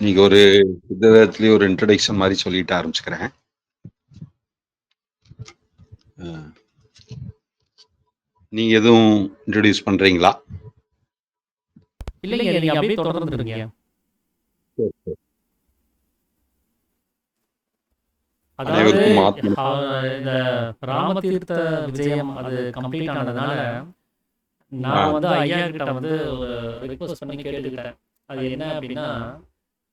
இன்னைக்கு ஒரு விதத்துலயே ஒரு இன்ட்ரடக்ஷன் மாதிரி சொல்லிட்டு ஆரம்பிச்சுக்கிறேன். நீங்க எதுவும் இன்ட்ரடியூஸ் பண்றீங்களா? இல்லைங்க, நீங்க அப்படியே தொடர்ந்துருங்க. அதாவது இந்த ராமதீர்த்த விஜயம் அது கம்ப்ளீட் ஆனதுனால நான் வந்து ஐயா கிட்ட வந்து ஒரு ரிக்வஸ்ட் பண்ணி கேட்டுக்கிட்டேன். அது என்ன அப்படின்னா,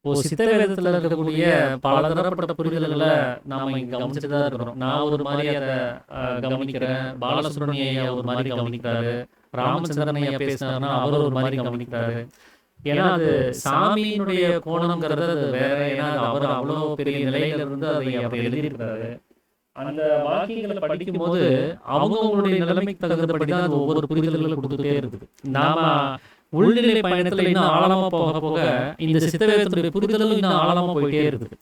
சித்த வேதத்துல இருக்கக்கூடிய பலதரப்பட்ட புரிதல்களை நாம இங்க கவனிச்சுட்டு தான் இருக்கிறோம். நான் ஒரு மாதிரி அதை கவனிக்கிறேன், பாலசுப்ரமணிய ஐயா ஒரு மாதிரி கவனிக்கிறாரு, ராமச்சந்திரன் ஐயா பேசினாருன்னா அவர் ஒரு மாதிரி கவனிக்கிறாரு. ஏன்னா அது சாமியினுடைய கோணம்ங்கிறது அது வேற. ஏன்னா அது அவர் அவ்வளோ பெரிய நிலையில இருந்து அதை அவர் எழுதியிருக்கிறாரு. அந்த வாக்கியங்களை படிக்கும் போது அவங்களுடைய நிலைமைக்கு தகுந்தபடிதான் அது ஒவ்வொரு புரிதல்களை கொடுத்துட்டே இருக்குது. நாம உள்நிலை பயணத்துல இன்னும் ஆழமா போக போக இந்த சித்தவேதத்துடைய புரிதலும் இன்னும் ஆழமா போயிட்டே இருக்குது.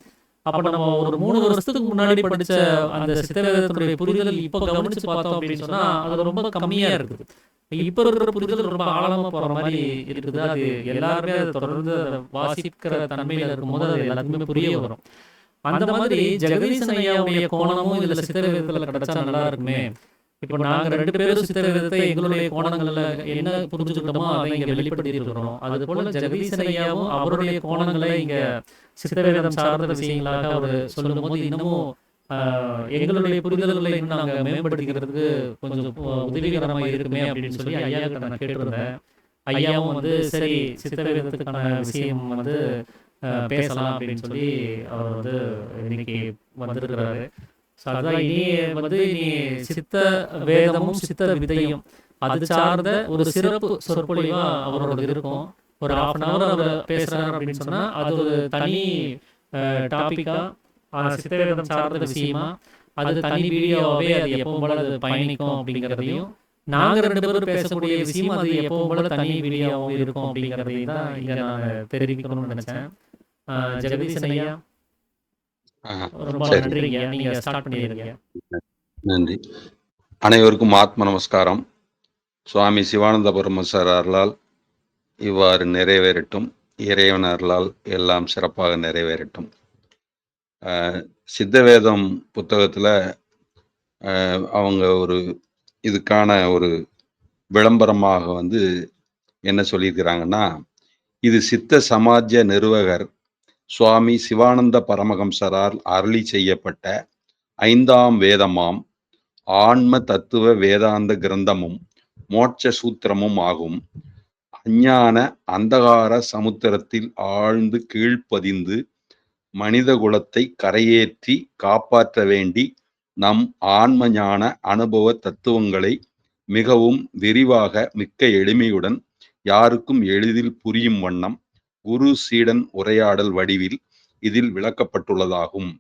அப்ப நம்ம ஒரு 3 வருஷத்துக்கு முன்னாடி படிச்ச அந்த சித்தவேதத்துடைய புரிதல் இப்ப கவனிச்சு பார்த்தோம் அப்படின்னு சொன்னா அது ரொம்ப கம்மியா இருக்குது. இப்ப இருக்கிற புரிதல் ரொம்ப ஆழமா போற மாதிரி இருக்குது. அது எல்லாருமே அதை தொடர்ந்து வாசிக்கிற தன்மையில இருக்கும்போது அது எல்லாத்துக்குமே புரிய வரும். அந்த மாதிரி ஜெகதீசன் ஐயாவுடைய கோணமும் இதுல சித்தவேதத்துல கிடைச்சா நல்லா இருக்குமே. இப்ப நாங்க 2 பேரும் சித்தவேதத்தை எங்களுடைய கோணங்கள்ல என்ன புரிஞ்சுக்கிட்டோமோ அதை இங்க வெளிப்படுத்தி இருக்கிறோம். அது போல ஜெகதீசன் ஐயாவும் அவருடைய கோணங்களை இங்க சித்தவேதம் சார்ந்த விஷயங்களாக அவர் சொல்லும் போது இன்னமும் எங்களுடைய புரிதல்களை இன்னும் நாங்க மேம்படுத்திக்கிறதுக்கு கொஞ்சம் உதவிகரமா இருக்குமே அப்படின்னு சொல்லி ஐயா கிட்ட நான் கேட்டிருந்தேன். ஐயாவும் வந்து சரி சித்தவேதத்துக்கான விஷயம் வந்து பேசலாம் அப்படின்னு சொல்லி அவர் வந்து இன்னைக்கு வந்திருக்கிறாரு. அதான் இனி வந்து இனி சித்த வேதமும் சித்த விதையும் அது சார்ந்த ஒரு சிறப்பு சொற்பொழிவா அவரோட இருக்கும். ஒரு 1/2 அவர் பேசுறாரு அப்படின்னு சொன்னா அது ஒரு தனி டாபிக்கா சித்தவேதம் சார்ந்த விஷயமா அது தனி வீடியோவே அது எப்பவும் போல அது பயணிக்கும் அப்படிங்கிறதையும், நாங்க 2 பேரும் பேசக்கூடிய விஷயம் அது எப்பவும் போல தனி வீடியோவும் இருக்கும் அப்படிங்கிறதையும் தான் இங்க நான் தெரிவிக்கணும்னு நினைச்சேன். ஜெகதீசன் ஐயா ரொம்ப நன்றிங்க. நீங்க ஸ்டார்ட் பண்ணிடுங்க. நன்றி. அனைவருக்கும் ஆத்ம நமஸ்காரம். சுவாமி சிவானந்த பரமஹம்சர் அருளால் இவ்வாறு நிறைவேறட்டும். இறைவன் அருளால் எல்லாம் சிறப்பாக நிறைவேறட்டும். சித்தவேதம் புத்தகத்துல அவங்க ஒரு இதுக்கான ஒரு விளம்பரமாக வந்து என்ன சொல்லியிருக்கிறாங்கன்னா, இது சித்த சமாஜ நிறுவகர் சுவாமி சிவானந்த பரமஹம்சரால் அருளி செய்யப்பட்ட 5ஆம் வேதமாம் ஆன்ம தத்துவ வேதாந்த கிரந்தமும் மோட்ச சூத்திரமும் ஆகும். அஞ்ஞான அந்தகார சமுத்திரத்தில் ஆழ்ந்து கீழ்ப்பதிந்து மனித குலத்தை கரையேற்றி காப்பாற்ற வேண்டி நம் ஆன்ம ஞான அனுபவ தத்துவங்களை மிகவும் விரிவாக மிக்க எளிமையுடன் யாருக்கும் எளிதில் புரியும் வண்ணம் குரு சீடன் உரையாடல் வடிவில் இதில் விளக்கப்பட்டுள்ளதாகும்.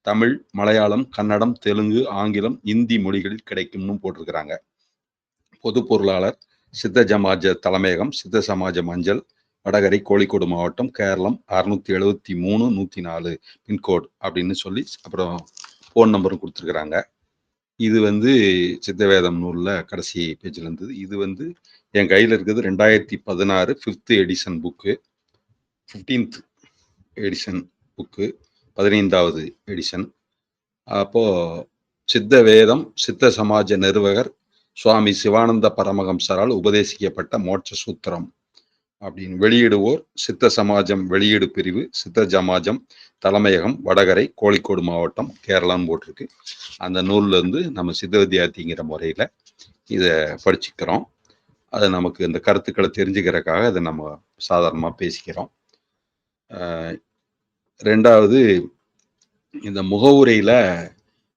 தமிழ், மலையாளம், கன்னடம், தெலுங்கு, ஆங்கிலம், இந்தி மொழிகளில் கிடைக்கும்னு போட்டிருக்கிறாங்க. பொது பொருளாளர் சித்த ஜமாஜ தலைமையகம், சித்த சமாஜம் அஞ்சல், வடகரை, கோழிக்கோடு மாவட்டம், கேரளம் 673-104 பின்கோடு அப்படின்னு சொல்லி அப்புறம் ஃபோன் நம்பரும் கொடுத்துருக்குறாங்க. இது வந்து சித்தவேதம் நூலில் கடைசி பேஜில் இருந்தது. இது வந்து என் கையில் இருக்குது 2016 5th edition book, 15th edition book, 15வது எடிஷன். அப்போ சித்த வேதம் சித்த சமாஜ நிறுவகர் சுவாமி சிவானந்த பரமஹம்சரால் உபதேசிக்கப்பட்ட மோட்ச சூத்திரம் அப்படின்னு வெளியிடுவோர் சித்த சமாஜம் வெளியீடு பிரிவு, சித்த ஜமாஜம் தலைமையகம், வடகரை, கோழிக்கோடு மாவட்டம், கேரளான்னு போட்டிருக்கு. அந்த நூல்ல இருந்து நம்ம சித்த வித்யார்த்திங்கிற முறையில இதை படிச்சுக்கிறோம். அது நமக்கு இந்த கருத்துக்களை தெரிஞ்சுக்கிறதுக்காக அதை நம்ம சாதாரணமாக பேசிக்கிறோம். 2வது, இந்த முகவுரையில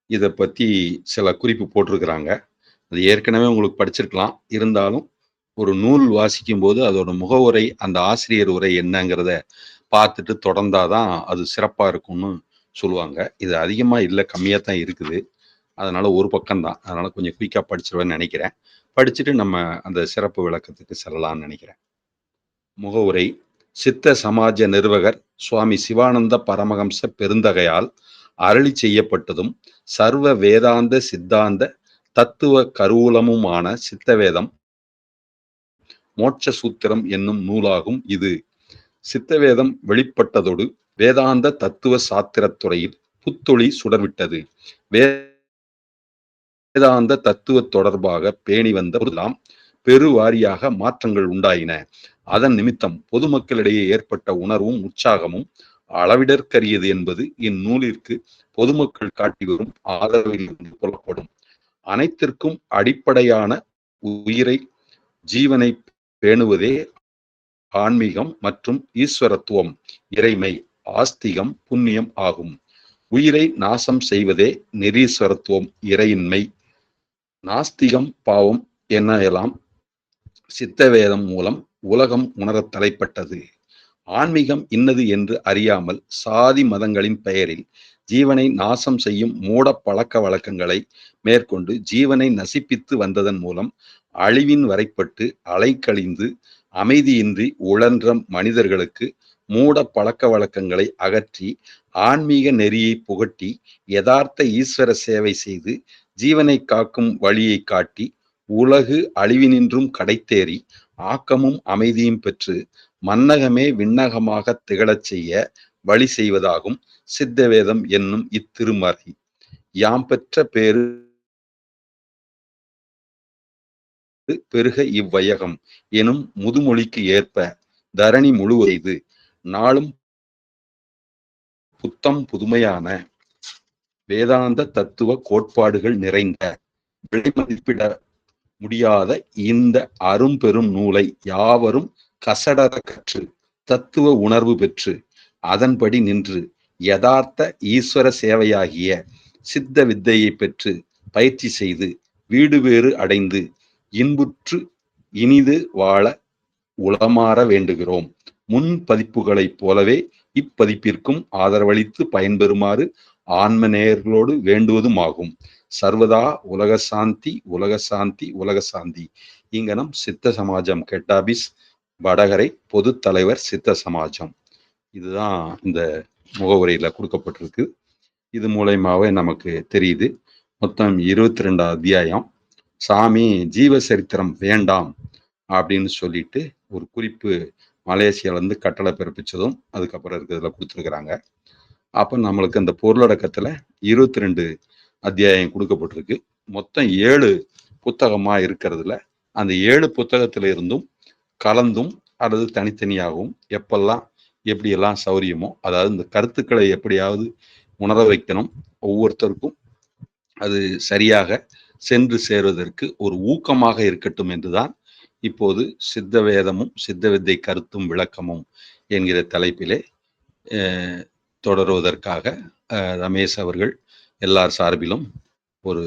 இதை பற்றி சில குறிப்பு போட்டிருக்கிறாங்க. அது ஏற்கனவே உங்களுக்கு படிச்சிருக்கலாம். இருந்தாலும் ஒரு நூல் வாசிக்கும் போது அதோட முகவுரை, அந்த ஆசிரியர் உரை என்னங்கிறத பார்த்துட்டு தொடர்ந்தாதான் அது சிறப்பாக இருக்கும்னு சொல்லுவாங்க. இது அதிகமாக இல்லை, கம்மியாக தான் இருக்குது. அதனால ஒரு பக்கம்தான். அதனால கொஞ்சம் குயிக்காக படிச்சிருவேன்னு நினைக்கிறேன். படிச்சுட்டு நம்ம அந்த சிறப்பு விளக்கத்துக்கு செல்லலாம்னு நினைக்கிறேன். முகவுரை. சித்த சமாஜ நிறுவகர் சுவாமி சிவானந்த பரமஹம்ச பெருந்தகையால் அருளி செய்யப்பட்டதும் சர்வ வேதாந்த சித்தாந்த தத்துவ கருவூலமுமான சித்தவேதம் மோட்ச சூத்திரம் என்னும் நூலாகும். இது சித்தவேதம் வெளிப்பட்டதோடு வேதாந்த தத்துவ சாத்திரத் துறையில் புத்தொளி சுடர்விட்டது. வேதாந்த தத்துவ தொடர்பாக பேணி வந்த போதெல்லாம் பெருவாரியாக மாற்றங்கள் உண்டாயின. அதன் நிமித்தம் பொதுமக்களிடையே ஏற்பட்ட உணர்வும் உற்சாகமும் அளவிடற்கரியது என்பது இந்நூலிற்கு பொதுமக்கள் காட்டி வரும் ஆதரவிலிருந்து புலப்படும். அனைத்திற்கும் அடிப்படையான உயிரை ஜீவனை பேணுவதே ஆன்மீகம் மற்றும் ஈஸ்வரத்துவம், இறைமை, ஆஸ்திகம், புண்ணியம் ஆகும். உயிரை நாசம் செய்வதே நிரீஸ்வரத்துவம், இறையின்மை, நாஸ்திகம், பாவம் எல்லாம் சித்தவேதம் மூலம் உலகம் உணரத் தலைப்பட்டது. ஆன்மீகம் இன்னது என்று அறியாமல் சாதி மதங்களின் பெயரில் ஜீவனை நாசம் செய்யும் மூட பழக்க வழக்கங்களை மேற்கொண்டு ஜீவனை நசிப்பித்து வந்ததன் மூலம் அழிவின் வரைப்பட்டு அலைக்கழிந்து அமைதியின்றி உழன்ற மனிதர்களுக்கு மூட பழக்க வழக்கங்களை அகற்றி ஆன்மீக நெறியை புகட்டி யதார்த்த ஈஸ்வர சேவை செய்து ஜீவனை காக்கும் வழியை காட்டி உலகு அழிவினின்றும் கடைத்தேறி ஆக்கமும் அமைதியும் பெற்று மன்னகமே விண்ணகமாக திகழச் செய்ய வழி செய்வதாகும் சித்தவேதம் என்னும் இத்திருமறை. யாம் பெற்ற பேரு பெருக இவ்வையகம் எனும் முதுமொழிக்கு ஏற்ப தரணி முழுவதைது நாளும் புத்தம் புதுமையான வேதாந்த தத்துவ கோட்பாடுகள் நிறைந்த விலைமதிப்பிட முடியாத இந்த அரும்பெரும் நூலை யாவரும் கசடர கற்று தத்துவ உணர்வு பெற்று அதன்படி நின்று யதார்த்த ஈஸ்வர சேவையாகிய சித்த வித்தையை பெற்று பயிற்சி செய்து வீடு வேறு அடைந்து இன்புற்று இனிது வாழ உளமாற வேண்டுகிறோம். முன் பதிப்புகளைப் போலவே இப்பதிப்பிற்கும் ஆதரவளித்து பயன்பெறுமாறு ஆன்ம நேயர்களோடு வேண்டுவதும் ஆகும். சர்வதா உலக சாந்தி, உலக சாந்தி, உலக சாந்தி. இங்கனம் சித்த சமாஜம் கெட்டாபிஸ், வடகரை பொது தலைவர் சித்த சமாஜம். இதுதான் இந்த முகவுரையில கொடுக்கப்பட்டிருக்கு. இது மூலயமாவே நமக்கு தெரியுது. மொத்தம் 22 அத்தியாயம். சாமி ஜீவசரித்திரம் வேண்டாம் அப்படின்னு சொல்லிட்டு ஒரு குறிப்பு மலேசியால இருந்து கட்டளை பிறப்பிச்சதும் அதுக்கப்புறம் இருக்கிறதுல கொடுத்துருக்குறாங்க. அப்ப நம்மளுக்கு அந்த பொருளடக்கத்துல 22 அத்தியாயம் கொடுக்கப்பட்டிருக்கு. மொத்தம் 7 புத்தகமா இருக்கிறதுல அந்த 7 புத்தகத்துல இருந்தும் கலந்தும் அல்லது தனித்தனியாகவும் எப்பெல்லாம் எப்படியெல்லாம் சௌரியமோ, அதாவது இந்த கருத்துக்களை எப்படியாவது உணர வைக்கணும், ஒவ்வொருத்தருக்கும் அது சரியாக சென்று சேருவதற்கு ஒரு ஊக்கமாக இருக்கட்டும் என்றுதான் இப்போது சித்த வேதமும் சித்த வித்தை கருத்தும் விளக்கமும் என்கிற தலைப்பிலே தொடருவதற்காக ரமேஷ் அவர்கள் எல்லார் சார்பிலும் ஒரு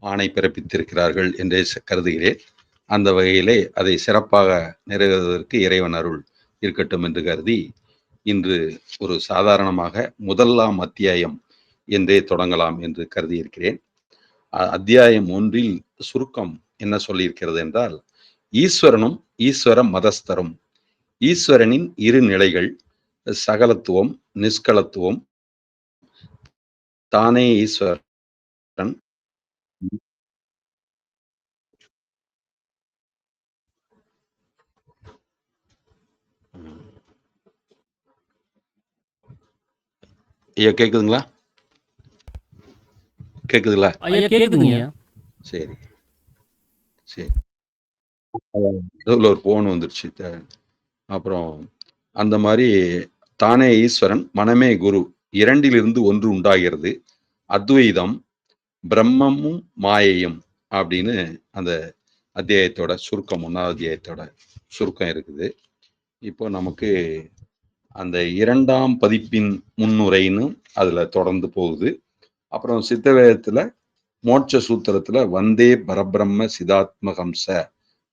ஆணை பிறப்பித்திருக்கிறார்கள் என்றே கருதுகிறேன். அந்த வகையிலே அதை சிறப்பாக நிறைவேறுவதற்கு இறைவன் அருள் இருக்கட்டும் என்று கருதி இன்று ஒரு சாதாரணமாக முதலாம் அத்தியாயம் என்றே தொடங்கலாம் என்று கருதி இருக்கிறேன். அத்தியாயம் 1 சுருக்கம் என்ன சொல்லியிருக்கிறது என்றால், ஈஸ்வரனும் ஈஸ்வர மதஸ்தரும், ஈஸ்வரனின் இரு நிலைகள், சகலத்துவம், நிஷ்கலத்துவம், தானே ஈஸ்வரன், ஐயா கேக்குதுங்களா? கேக்குதுங்களா? ஐயா கேக்குதுங்க. சரி சரி, ஒரு போன் வந்துருச்சு. அப்புறம் அந்த மாதிரி தானே ஈஸ்வரன், மனமே குரு, இரண்டிலிருந்து ஒன்று உண்டாகிறது. அத்வைதம், பிரம்மமும் மாயையும் அப்படின்னு அந்த அத்தியாயத்தோட சுருக்கம், 1வது அத்தியாயத்தோட சுருக்கம் இருக்குது. இப்போ நமக்கு அந்த 2ஆம் பதிப்பின் முன்னுரைன்னு அதுல தொடர்ந்து போகுது. அப்புறம் சித்தவேதத்துல மோட்ச சூத்திரத்துல வந்தே பரபிரம்ம சிதாத்மகம்ச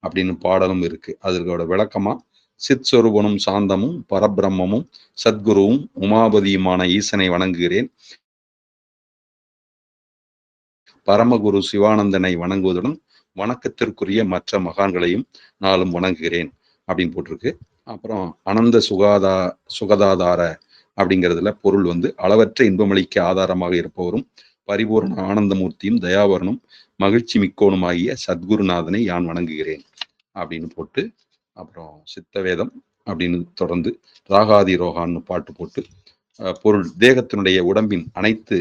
அப்படின்னு பாடலும் இருக்கு. அதோட விளக்கமா, சித் சொரூபனும் சாந்தமும் பரபிரம்மமும் சத்குருவும் உமாபதியுமான ஈசனை வணங்குகிறேன். பரமகுரு சிவானந்தனை வணங்குவதுடன் வணக்கத்திற்குரிய மற்ற மகான்களையும் நாளும் வணங்குகிறேன் அப்படின்னு போட்டிருக்கு. அப்புறம் அனந்த சுகதாதார அப்படிங்கிறதுல பொருள் வந்து அளவற்ற இன்பமளிக்க ஆதாரமாக இருப்பவரும் பரிபூர்ண ஆனந்தமூர்த்தியும் தயாவரனும் மகிழ்ச்சி மிக்கோனுமாகிய சத்குருநாதனை யான் வணங்குகிறேன் அப்படின்னு போட்டு, அப்புறம் சித்தவேதம் அப்படின்னு தொடர்ந்து ராகாதி ரோகான்னு பாட்டு போட்டு பொருள் தேகத்தினுடைய உடம்பின் அனைத்து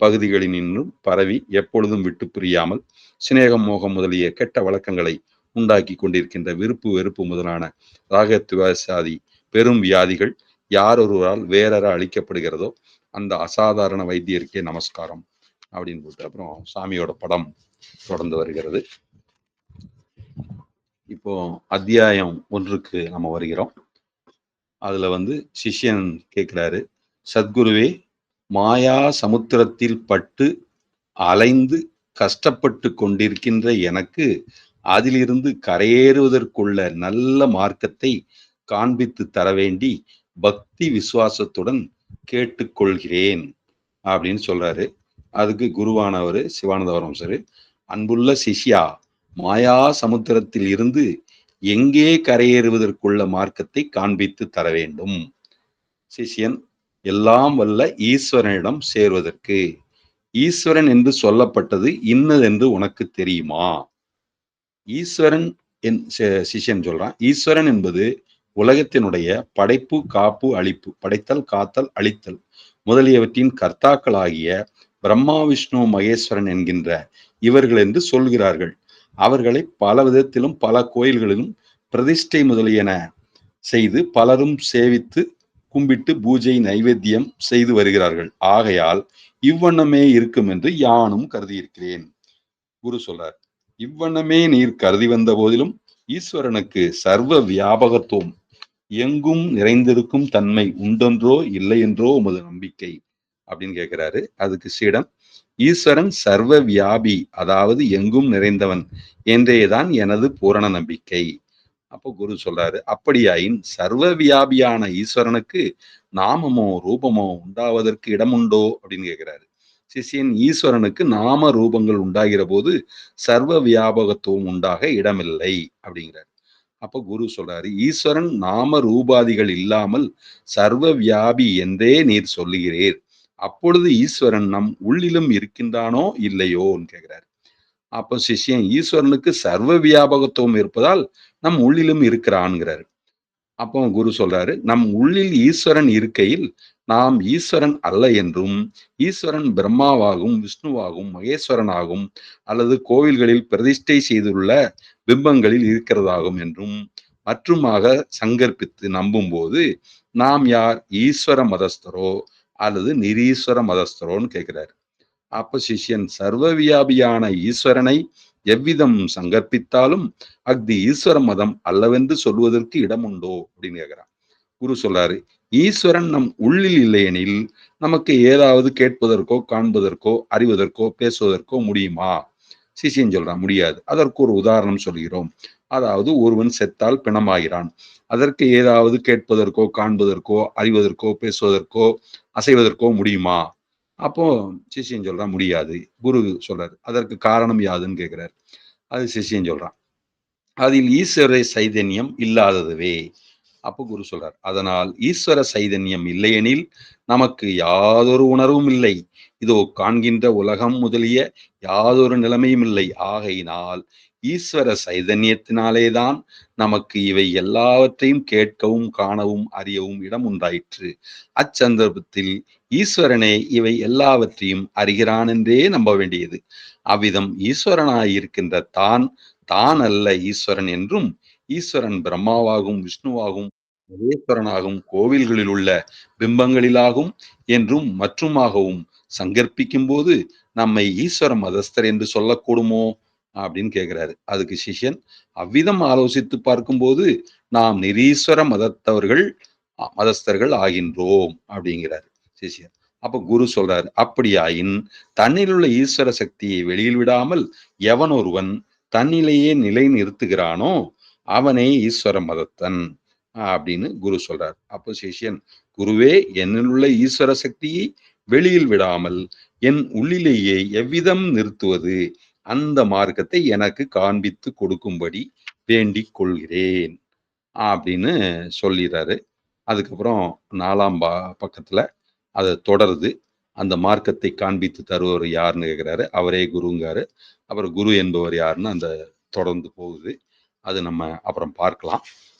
பகுதிகளினின்றும் பரவி எப்பொழுதும் விட்டு பிரியாமல் சிநேகம் மோகம் முதலிய கெட்ட வழக்கங்களை உண்டாக்கி கொண்டிருக்கின்ற விருப்பு வெறுப்பு முதலான ராகத்வேசாதி பெரும் வியாதிகள் யாரொருவரால் வேறற அளிக்கப்படுகிறதோ அந்த அசாதாரண வைத்தியருக்கே நமஸ்காரம் அப்படின்னு போட்டு அப்புறம் சாமியோட படம் தொடர்ந்து வருகிறது. இப்போ அத்தியாயம் 1க்கு நம்ம வருகிறோம். அதுல சிஷ்யன் கேட்கிறாரு, சத்குருவே, மாயா சமுத்திரத்தில் பட்டு அலைந்து கஷ்டப்பட்டு கொண்டிருக்கின்ற எனக்கு அதிலிருந்து கரையேறுவதற்குள்ள நல்ல மார்க்கத்தை காண்பித்து தர வேண்டி பக்தி விசுவாசத்துடன் கேட்டுக்கொள்கிறேன் அப்படின்னு சொல்றாரு. அதுக்கு குருவானவர் சிவானந்தவரம் சார், அன்புள்ள சிஷ்யா, மாயா சமுத்திரத்தில் இருந்து எங்கே கரையேறுவதற்குள்ள மார்க்கத்தை காண்பித்து தர வேண்டும். சிஷ்யன், எல்லாம் வல்ல ஈஸ்வரனிடம் சேர்வதற்கு. ஈஸ்வரன் என்று சொல்லப்பட்டது இன்னதென்று உனக்கு தெரியுமா? ஈஸ்வரன் சிஷ்யன் சொல்றான், ஈஸ்வரன் என்பது உலகத்தினுடைய படைப்பு, காப்பு, அழிப்பு, படைத்தல், காத்தல், அழித்தல் முதலியவற்றின் கர்த்தாக்களாகிய பிரம்மா, விஷ்ணு, மகேஸ்வரன் என்கின்ற இவர்கள் என்று சொல்கிறார்கள். அவர்களை பல விதத்திலும் பல கோயில்களிலும் பிரதிஷ்டை முதலியன செய்து பலரும் சேவித்து கும்பிட்டு பூஜை நைவேத்தியம் செய்து வருகிறார்கள். ஆகையால் இவ்வண்ணமே இருக்கும் என்று யானும் கருதியிருக்கிறேன். குரு சொல்றார், இவ்வண்ணமே நீர் கருதி வந்த போதிலும் ஈஸ்வரனுக்கு சர்வ வியாபகத்துவம், எங்கும் நிறைந்திருக்கும் தன்மை உண்டென்றோ இல்லை என்றோ உமது நம்பிக்கை அப்படின்னு கேட்கிறாரு. அதுக்கு சீடன், ஈஸ்வரன் சர்வ வியாபி, அதாவது எங்கும் நிறைந்தவன் என்றேதான் எனது பூரண நம்பிக்கை. அப்போ குரு சொல்றாரு, அப்படியாயின் சர்வ வியாபியான ஈஸ்வரனுக்கு நாமமோ ரூபமோ உண்டாவதற்கு இடமுண்டோ அப்படின்னு கேட்கிறாரு. சிஷியன், ஈஸ்வரனுக்கு நாம ரூபங்கள் உண்டாகிற போது சர்வ வியாபகத்துவம் உண்டாக இடமில்லை அப்படிங்கிறார். அப்போ குரு சொல்றாரு, ஈஸ்வரன் நாம ரூபாதிகள் இல்லாமல் சர்வ வியாபி என்றே நீர் சொல்லுகிறீர். அப்பொழுது ஈஸ்வரன் நம் உள்ளிலும் இருக்கின்றானோ இல்லையோன்னு கேட்கிறார். அப்போ சிஷ்யன், ஈஸ்வரனுக்கு சர்வ வியாபகத்துவம் இருப்பதால் நம் உள்ளிலும் இருக்கிறான்ங்கிறாரு. அப்போ குரு சொல்றாரு, நம் உள்ளில் ஈஸ்வரன் இருக்கையில் நாம் ஈஸ்வரன் அல்ல என்றும், ஈஸ்வரன் பிரம்மாவாகும், விஷ்ணுவாகும், மகேஸ்வரனாகும் அல்லது கோவில்களில் பிரதிஷ்டை செய்துள்ள பிம்பங்களில் இருக்கிறதாகும் என்றும் மற்றுமாக சங்கற்பித்து நம்பும் போது நாம் யார் ஈஸ்வர மதஸ்தரோ அல்லது நிரீஸ்வர மதஸ்தரோன்னு கேட்கிறாரு. அப்ப சிஷ்யன், சர்வ வியாபியான ஈஸ்வரனை எவ்விதம் சங்கற்பித்தாலும் அஃது ஈஸ்வர மதம் அல்லவென்று சொல்வதற்கு இடம் உண்டோ அப்படின்னு கேட்கிறான். குரு சொல்றாரு, ஈஸ்வரன் நம் உள்ளில் இல்லையெனில் நமக்கு ஏதாவது கேட்பதற்கோ காண்பதற்கோ அறிவதற்கோ பேசுவதற்கோ முடியுமா? சிஷியன் சொல்றான், முடியாது. அதற்கு ஒரு உதாரணம் சொல்கிறோம். அதாவது ஒருவன் செத்தால் பிணமாகிறான். அதற்கு ஏதாவது கேட்பதற்கோ காண்பதற்கோ அறிவதற்கோ பேசுவதற்கோ அசைவதற்கோ முடியுமா? அப்போ சிஷியன் சொல்றான், முடியாது. குரு சொல்றாரு, அதற்கு காரணம் யாதுன்னு கேட்கிறார். அது சிஷியன் சொல்றான், அதில் ஈஸ்வர சைதன்யம் இல்லாததுவே. அப்போ குரு சொல்றார், அதனால் ஈஸ்வர சைதன்யம் இல்லையெனில் நமக்கு யாதொரு உணர்வும் இல்லை. இதோ காண்கின்ற உலகம் முதலிய யாதொரு நிலைமையும் இல்லை. ஆகையினால் ஈஸ்வர சைதன்யத்தினாலேதான் நமக்கு இவை எல்லாவற்றையும் கேட்கவும் காணவும் அறியவும் இடம் உண்டாயிற்று. அச்சந்தர்ப்பத்தில் ஈஸ்வரனே இவை எல்லாவற்றையும் அறிகிறான் என்றே நம்ப வேண்டியது. அவ்விதம் ஈஸ்வரனாயிருக்கின்ற தான் தான் அல்ல ஈஸ்வரன் என்றும், ஈஸ்வரன் பிரம்மாவாகும், விஷ்ணுவாகும், மகேஸ்வரனாகும், கோவில்களில் உள்ள பிம்பங்களிலாகும் என்றும் மற்றுமாகவும் சங்கற்பிக்கும் போது நம்மை ஈஸ்வர மதஸ்தர் என்று சொல்லக்கூடுமோ அப்படின்னு கேட்கிறாரு. அதுக்கு சிஷ்யன், அவ்விதம் ஆலோசித்து பார்க்கும்போது நாம் நிரீஸ்வர மதஸ்தர்கள் ஆகின்றோம் அப்படிங்கிறாரு சிஷ்யன். அப்ப குரு சொல்றாரு, அப்படியாயின் தன்னிலுள்ள ஈஸ்வர சக்தியை வெளியில் விடாமல் எவன் ஒருவன் தன்னிலேயே நிலை நிறுத்துகிறானோ அவனே ஈஸ்வர மதத்தன் அப்படின்னு குரு சொல்றார். அப்போ சிஷ்யன், குருவே, என்னிலுள்ள ஈஸ்வர சக்தியை வெளியில் விடாமல் என் உள்ளிலேயே எவ்விதம் நிறுத்துவது, அந்த மார்க்கத்தை எனக்கு காண்பித்து கொடுக்கும்படி வேண்டிக் கொள்கிறேன் அப்படின்னு சொல்லிடுறாரு. அதுக்கப்புறம் 4ஆம் பக்கத்துல அதை தொடருது. அந்த மார்க்கத்தை காண்பித்து தருவர் யாருன்னு கேட்கிறாரு. அவரே குருங்காரு. அப்புறம் குரு என்பவர் யாருன்னு அந்த தொடர்ந்து போகுது. அது நம்ம அப்புறம் பார்க்கலாம்.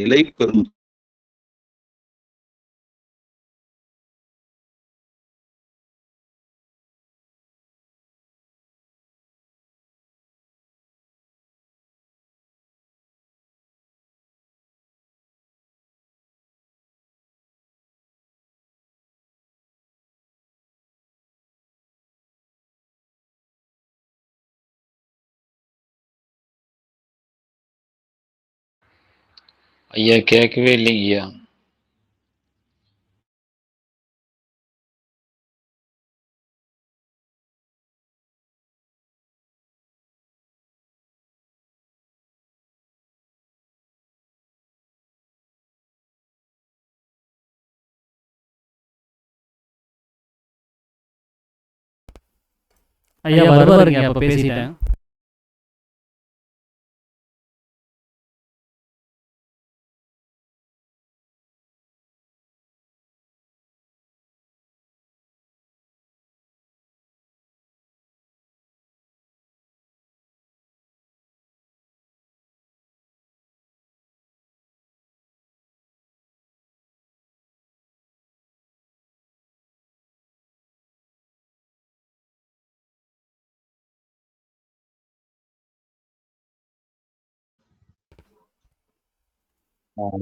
நிலை பெறும் ஐயா கேட்கவே இல்லைங்க ஐயா. ஐயா வருவாருங்க, அப்ப பேசிட்டேன்.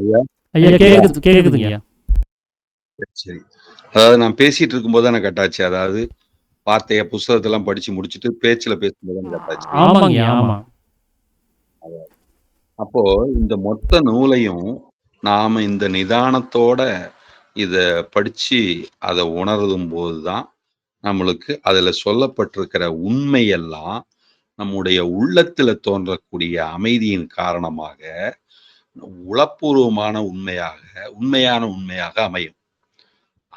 ஐயா. ஐயா கேக்குதுங்க ஐயா. சரி. அதாவது நான் பேசிட்டு இருக்கும்போது எனக்கு கட்டாச்சு. அதாவது வார்த்தைய புஸ்தகத்தெல்லாம் படிச்சு முடிச்சுட்டு பேச்சுல பேசும்போது எனக்கு கட்டாச்சு. ஆமாங்க, ஆமா. அப்போ இந்த மொத்த நூலையும் நாம இந்த நிதானத்தோட இத படிச்சு அத உணரும் போதுதான் நம்மளுக்கு அதுல சொல்லப்பட்டிருக்கிற உண்மையெல்லாம் நம்முடைய உள்ளத்துல தோன்றக்கூடிய அமைதியின் காரணமாக உளப்பூர்வமான உண்மையான உண்மையாக அமையும்.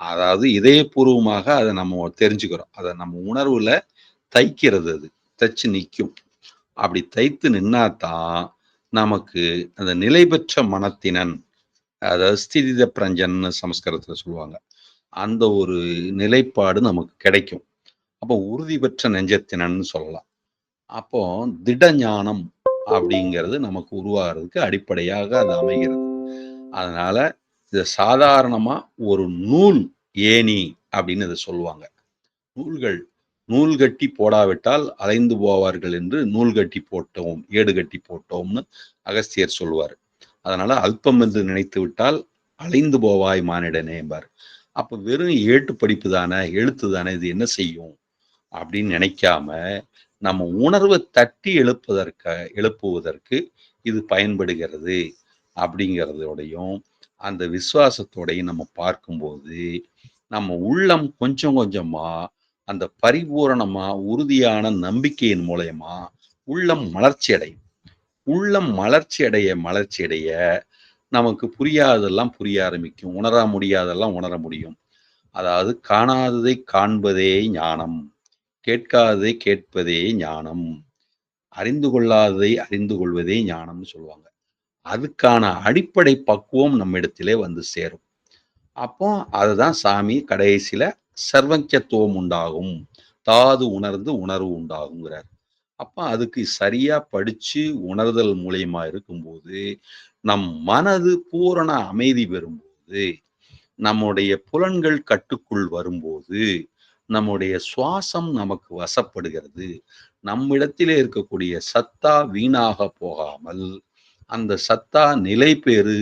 அதாவது இதயபூர்வமாக அதை நம்ம தெரிஞ்சுக்கிறோம். அதை நம்ம உணர்வுல தைக்கிறது, அது தைச்சு நிற்கும். அப்படி தைத்து நின்னாதான் நமக்கு அந்த நிலை பெற்ற மனத்தினன், அதாவது ஸ்திதித பிரஞ்சன்னு சமஸ்கிருதத்துல சொல்லுவாங்க, அந்த ஒரு நிலைப்பாடு நமக்கு கிடைக்கும். அப்போ உறுதி பெற்ற நெஞ்சத்தினன் சொல்லலாம். அப்போ திட ஞானம் அப்படிங்கிறது நமக்கு உருவாகிறதுக்கு அடிப்படையாக அது அமைகிறது. அதனால இத சாதாரணமா ஒரு நூல் ஏணி அப்படின்னு இதை சொல்லுவாங்க. நூல் கட்டி போடாவிட்டால் அலைந்து போவார்கள் என்று நூல் கட்டி போட்டோம், ஏடு கட்டி போட்டோம்னு அகஸ்தியர் சொல்லுவார். அதனால அல்பம் என்று நினைத்து விட்டால் அலைந்து போவாய் மானிடனே என்பார். அப்ப வெறும் ஏட்டு படிப்பு தானே, எழுத்து தானே, இது என்ன செய்யும் அப்படின்னு நினைக்காம நம்ம உணர்வை தட்டி எழுப்புவதற்கு இது பயன்படுகிறது அப்படிங்கிறதோடையும் அந்த விசுவாசத்தோடையும் நம்ம பார்க்கும்போது நம்ம உள்ளம் கொஞ்சம் கொஞ்சமா அந்த பரிபூரணமா உறுதியான நம்பிக்கையின் மூலயமா உள்ளம் மலர்ச்சி அடையும். உள்ளம் மலர்ச்சி அடைய நமக்கு புரியாததெல்லாம் புரிய ஆரம்பிக்கும், உணர முடியாதெல்லாம் உணர முடியும். அதாவது காணாததை காண்பதே ஞானம், கேட்காததை கேட்பதே ஞானம், அறிந்து கொள்ளாததை அறிந்து கொள்வதே ஞானம்னு சொல்லுவாங்க. அதுக்கான அடிப்படை பக்குவம் நம்ம இடத்திலே வந்து சேரும். அப்போ அதுதான் சாமி கடைசியில சர்வஞத்துவம் உண்டாகும், தாது உணர்ந்து உணர்வு உண்டாகுங்கிறார். அப்ப அதுக்கு சரியா படிச்சு உணர்தல் மூலியமா இருக்கும்போது நம் மனது பூரண அமைதி பெறும்போது, நம்முடைய புலன்கள் கட்டுக்குள் வரும்போது, நம்முடைய சுவாசம் நமக்கு வசப்படுகிறது. நம்மிடத்திலே இருக்கக்கூடிய சத்தா வீணாக போகாமல் அந்த சத்தா நிலை பெறு